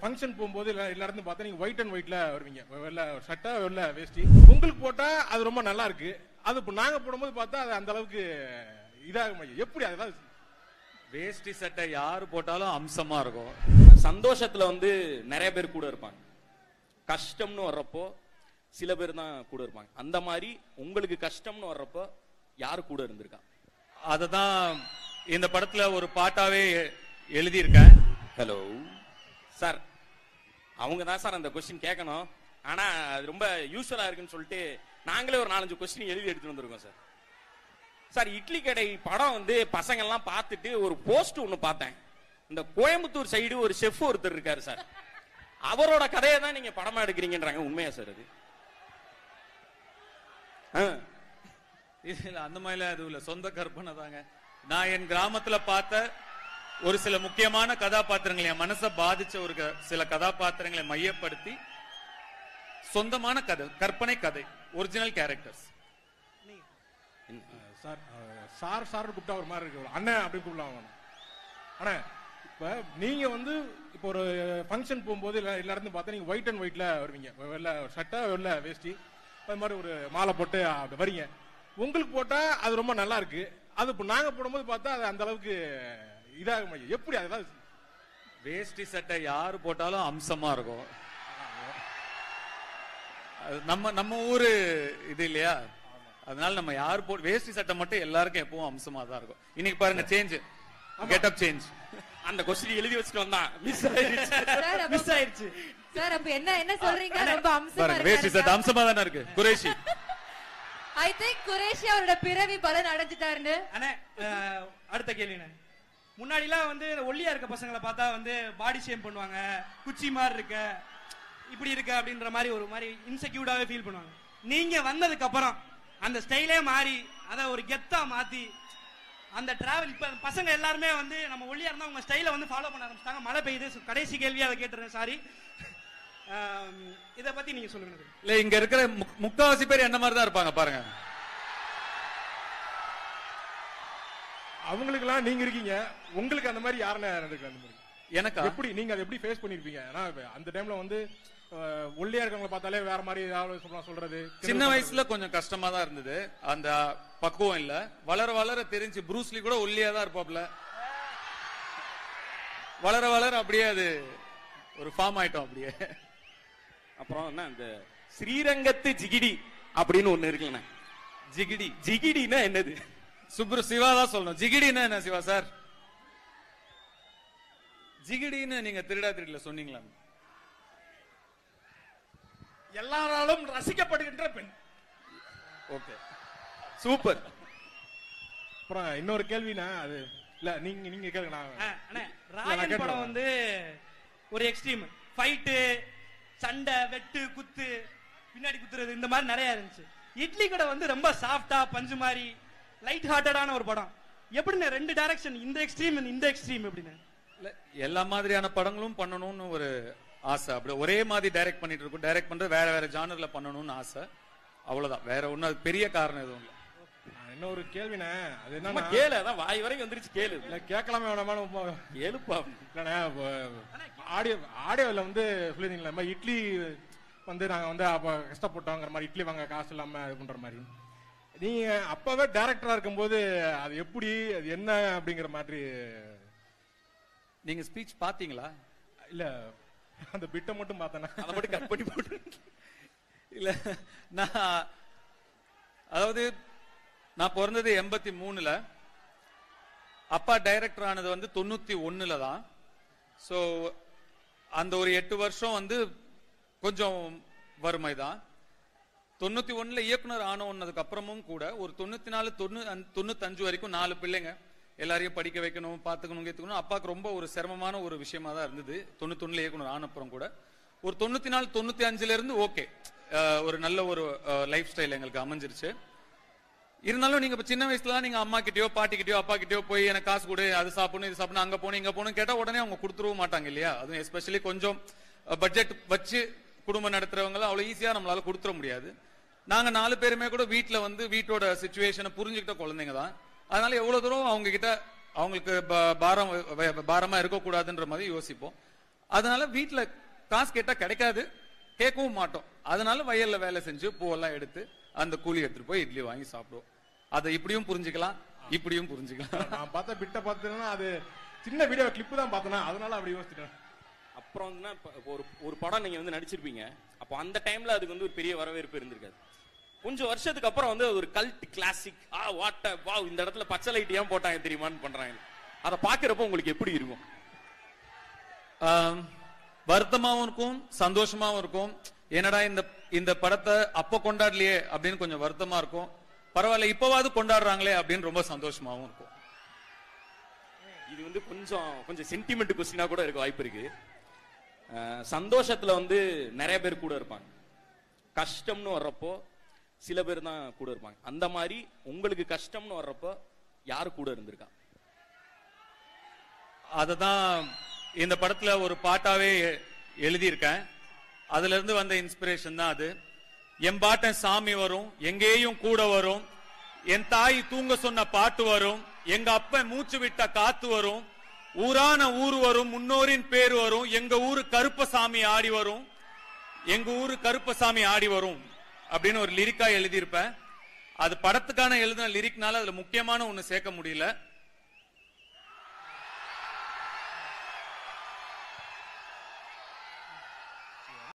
Function போகும்போது எல்லா இடத்துல பார்த்தா நீங்க ஒயிட் அண்ட் ஒயிட்ல வருவீங்க, வெள்ளை சட்டை வெள்ளை வேஷ்டி. உங்களுக்கு போட்டா அது ரொம்ப நல்லா இருக்கு, அது இப்போ நாங்க போடும்போது பார்த்தா அது அந்த அளவுக்கு இதாக எப்படி அதெல்லாம் வேஷ்டி சட்டை யாரு போட்டாலும் அம்சமா இருக்கும். சந்தோஷத்துல வந்து நிறைய பேர் கூட இருப்பாங்க, கஷ்டம்னு வர்றப்போ சில பேர் தான் கூட இருப்பாங்க. அந்த மாதிரி உங்களுக்கு கஷ்டம்னு வர்றப்போ யாரு கூட இருந்திருக்கா? அததான் இந்த படத்துல ஒரு பாட்டாவே எழுதியிருக்கேன். ஹலோ சார், அவங்க தான் சார் அந்த கொஸ்டின் கேட்கணும், ஆனா அது ரொம்ப யூஸ்வலா இருக்குன்னு சொல்லிட்டு நாங்களே ஒரு 4-5 கொஸ்டின் எழுதி எடுத்துட்டு வந்திருக்கோம் சார். சார், இட்லி கடை படம் வந்து பசங்க எல்லாம் பார்த்துட்டு ஒரு போஸ்ட் ஒண்ணு பார்த்தேன். இந்த கோயம்புத்தூர் சைடு ஒரு செஃப் ஒருத்தர் இருக்காரு சார், அவரோட கதையை தான் நீங்க படமா எடுக்கிறீங்கன்றாங்க. உண்மையா சார் அது? இல்ல, அந்த மாதிரிலாம் எதுவும் இல்ல, சொந்த கற்பனை தாங்க. நான் என் கிராமத்துல பார்த்த ஒரு சில முக்கியமான கதாபாத்திரங்களை, என் மனசை பாதிச்ச ஒரு சில கதாபாத்திரங்களை மையப்படுத்தி சொந்தமான கதை, கற்பனை கதை, original characters. Sir sir sir கூப்பிட்டா ஒரு மாதிரி இருக்கு, அண்ணன் அப்படின்னு கூப்பிடலாம். ஆனா இப்ப நீங்க வந்து இப்போ ஒரு ஃபங்க்ஷன் போகும்போது எல்லா இடத்துல பார்த்தா நீங்க ஒயிட் அண்ட் ஒயிட்ல வருவீங்க, வெள்ளை சட்டை வெள்ளை வேஷ்டி, அது மாதிரி ஒரு மாலை போட்டு வரீங்க. உங்களுக்கு போட்டா அது ரொம்ப நல்லா இருக்கு, அது இப்போ நாங்க போடும்போது பார்த்தா அது அந்த அளவுக்கு இதாக எப்படி அதெல்லாம் வேஷ்டி சட்டை யாரு போட்டாலும் அம்சமா இருக்கும். நம்ம ஊரு இது இல்லையா, அதனால நம்ம யாரு வேஷ்டி சட்டை மட்டும் எல்லாருக்கும் எப்பவும் அம்சமா தான் இருக்கும். இன்னைக்கு பாருங்க, சேஞ்ச், கெட்டப் சேஞ்ச். அந்த கொஸ்டின் எழுதி வச்சுட்டு வந்தான், மிஸ் ஆயிடுச்சு. சார் அப்ப என்ன சொல்றீங்க? ரொம்ப அம்சமா பாருங்க, வேஷ்டி சட்டை அம்சமா தானே இருக்கு. குரேஷி, ஐ திங்க் குரேஷி அவரோட பிறவி பலன் அடைஞ்சிட்டாருன்னு. அண்ணே, அடுத்த கேள்விண்ணே. முன்னாடிலாம் வந்து ஒல்லியா இருக்க பசங்களை பார்த்தா வந்து பாடி ஷேம் பண்ணுவாங்க, குச்சி மாதிரி இருக்க, இப்படி இருக்க அப்படின்ற மாதிரி ஒரு மாதிரி இன்செக்யூர்டாவே ஃபீல் பண்ணுவாங்க. நீங்க வந்ததுக்கு அப்புறம் அந்த ஸ்டைலே மாறி அதை ஒரு கெத்தா மாத்தி அந்த டிராவல், இப்ப பசங்க எல்லாருமே வந்து நம்ம ஒல்லியா இருந்தா உங்க ஸ்டைலை வந்து ஃபாலோ பண்ண ஆரம்பிச்சிட்டாங்க. மழை பெய்யுது, கடைசி கேள்வியா அதை கேட்டுறேன், சாரி. இத பத்தி நீங்க சொல்லுங்க. இல்ல, இங்க இருக்கிற முக்காவாசி பேர் என்ன மாதிரி தான் இருப்பாங்க பாருங்க. அவங்களுக்கு எல்லாம் நீங்க இருக்கீங்க, உங்களுக்கு அந்த மாதிரி யாருன்னு நடக்குது? அந்த மாதிரி எனக்கு எப்படி நீங்க அதை எப்படி ஃபேஸ் பண்ணிருப்பீங்க? ஏன்னா அந்த டைம்ல வந்து ஒல்லியா இருக்கவங்களை பார்த்தாலே வேற மாதிரி ஏதாவது சொல்றது. சின்ன வயசுல கொஞ்சம் கஷ்டமா தான் இருந்தது, அந்த பக்குவம் இல்ல. வளர வளர தெரிஞ்சு, ப்ரூஸ்லி கூட ஒல்லியா தான் இருப்பாப்ல, வளர வளர அப்படியே அது ஒரு ஃபார்ம் ஆயிட்டோம் அப்படியே. அப்புறம் என்ன, இந்த ஸ்ரீரங்கத்து ஜிகிடி அப்படின்னு ஒண்ணு இருக்குல்ல. ஜிகிடி, ஜிகிடினா என்னது? சிவா தான் சொல்லணும். ஜிகிடின்னா என்ன சிவா சார்? ஜிகிடின்னு நீங்க திருடா திருடல சொன்னீங்களா? எல்லாராலும் ரசிக்கப்படுகின்ற பெண். Okay, super. அப்புறம் இன்னொரு கேள்வினா, அது இல்ல நீங்க கேளுங்க. அண்ணே, ராயன் படம் வந்து ஒரு எக்ஸ்ட்ரீம் ஃபைட்டு, சண்டை, வெட்டு, குத்து, பின்னாடி குத்துறது, இந்த மாதிரி நிறைய இருந்துச்சு. இட்லி கடை வந்து ரொம்ப சாஃப்டா பஞ்சு மாதிரி லைட் ஹார்ட்டடான ஒரு படம். எப்படின்னு ரெண்டு டைரக்ஷன், இந்த எக்ஸ்ட்ரீம் இந்த எக்ஸ்ட்ரீம் எப்படின்னு? எல்லா மாதிரியான படங்களும் பண்ணணும்னு ஒரு ஆசை. அப்படி ஒரே மாதிரி டைரக்ட் பண்ணிட்டு இருக்கும், டைரக்ட் பண்றது வேற வேற ஜானர்ல பண்ணணும்னு ஆசை, அவ்வளவுதான். வேற ஒன்னும் அது பெரிய காரணம் எதுவும் இல்லை. இன்னொரு கேள்வினா, அது என்ன கேளு, அதான் வாய் வரைக்கும் வந்துருச்சு, கேளு. இல்ல கேட்கலாமே வேணாமா? எழுப்பா. இல்லண்ணே, ஆடியோவில் வந்து சொல்லியிருந்தீங்களா, இட்லி வந்து நாங்க வந்து அப்ப கஷ்டப்பட்டோங்கிற மாதிரி, இட்லி வாங்க காசு இல்லாம இது பண்ற மாதிரி. நீங்க அப்பவே டைரக்டரா இருக்கும்போது அது எப்படி, அது என்ன அப்படிங்கிற மாதிரி நீங்க ஸ்பீச் பாத்தீங்களா? இல்ல, அந்த பிட்டை மட்டும் பார்த்தேன், அதை மட்டும் கட் பண்ணி போட்டு. இல்ல, நான் அதாவது நான் பிறந்தது 83ல, அப்பா டைரக்டர் ஆனது வந்து 91ல தான். ஸோ அந்த ஒரு 8 வருஷம் வந்து கொஞ்சம் வறுமை தான். 91ல இயக்குனர் ஆனதுக்கு அப்புறமும் கூட ஒரு 94 95 வரைக்கும் 4 பிள்ளைங்க, எல்லாரையும் படிக்க வைக்கணும், பார்த்துக்கணும், கேத்துக்கணும். அப்பாவுக்கு ரொம்ப ஒரு சிரமமான ஒரு விஷயமா தான் இருந்தது. 91ல இயக்குனர் ஆனப்புறம் கூட ஒரு 94 95ல இருந்து ஓகே, ஒரு நல்ல ஒரு லைஃப் ஸ்டைல் எங்களுக்கு அமைஞ்சிருச்சு. இருந்தாலும் நீங்க சின்ன வயசுல நீங்க அம்மா கிட்டயோ பாட்டி கிட்டயோ அப்பா கிட்டயோ போய் எனக்கு காசு கொடு, அது சாப்பிடணும், இது சாப்பிடணும், அங்க போகணும், இங்க போகணும் கேட்டா உடனே அவங்க கொடுத்துருவ மாட்டாங்க இல்லையா? அதுவும் எஸ்பெஷலி கொஞ்சம் பட்ஜெட் வச்சு குடும்பம் நடத்துறவங்க அவ்வளவு ஈஸியா நம்மளால கொடுத்துட முடியாது. நாங்க 4 பேருமே கூட வீட்டுல வந்து வீட்டோட சிச்சுவேஷனை புரிஞ்சுக்கிட்ட குழந்தைங்க தான். அதனால எவ்வளவு தூரம் அவங்க கிட்ட அவங்களுக்கு பாரமா இருக்கக்கூடாதுன்ற மாதிரி யோசிப்போம். அதனால வீட்டுல காசு கேட்டா கிடைக்காது, கேட்கவும் மாட்டோம். அதனால வயல்ல வேலை செஞ்சு பூவெல்லாம் எடுத்து அந்த கூலி எடுத்துட்டு போய் இட்லி வாங்கி சாப்பிடுவோம். அதை இப்படியும் புரிஞ்சுக்கலாம், இப்படியும் புரிஞ்சுக்கலாம். நான் பார்த்த பிட்ட பார்த்தேன்னா அது சின்ன வீடியோ கிளிப் தான் பார்த்தேன்னா அதனால அப்படி யோசிச்சிட்டேன். அப்புறம் வந்து ஒரு படம் நீங்க வந்து நடிச்சிருப்பீங்க. அப்போ அந்த டைம்ல அதுக்கு வந்து ஒரு பெரிய வரவேற்பு இருந்திருக்காது. கொஞ்சம் வருஷத்துக்கு அப்புறம் வந்து ஒரு கல்ட் கிளாசிக் வாவ் இந்த இடத்துல பச்சை லைட் ஏன் போட்டாங்க தெரியுமான்னு பண்றாங்க. அதை பாக்குறப்ப உங்களுக்கு எப்படி இருக்கும்? வருத்தமாவும் இருக்கும், சந்தோஷமாவும் இருக்கும். என்னடா இந்த படத்தை அப்ப கொண்டாடலையே அப்படின்னு கொஞ்சம் வருத்தமா இருக்கும். பரவாயில்ல இப்பவாவது கொண்டாடுறாங்களே அப்படின்னு ரொம்ப சந்தோஷமாவும் இருக்கும். இது வந்து கொஞ்சம் சென்டிமெண்ட் கொஸ்டினா கூட இருக்க வாய்ப்பு இருக்கு. சந்தோஷத்துல வந்து நிறைய பேர் கூட இருப்பாங்க, கஷ்டம்னு வர்றப்போ சில பேர் தான் கூட இருப்பாங்க. அந்த மாதிரி உங்களுக்கு கஷ்டம்னு வர்றப்போ யாரு கூட இருந்திருக்கா? அததான் இந்த படத்துல ஒரு பாட்டாவே எழுதியிருக்கேன். அதுல இருந்து வந்த இன்ஸ்பிரேஷன் தான் அது. என் பாட்டன் சாமி வரும், எங்கேயும் கூட வரும், என் தாய் தூங்க சொன்ன பாட்டு வரும், எங்க அப்பன் மூச்சு விட்ட காத்து வரும், ஊரான ஊரு வரும், முன்னோரின் பேர் வரும், எங்க ஊரு கருப்பசாமி ஆடி வரும், எங்க ஊரு கருப்பசாமி ஆடி வரும் அப்படின்னு ஒரு லிரிக்கா எழுதியிருப்பேன். அது படத்துக்கான எழுதின லிரிக்னால அதுல முக்கியமான ஒண்ணு சேர்க்க முடியல.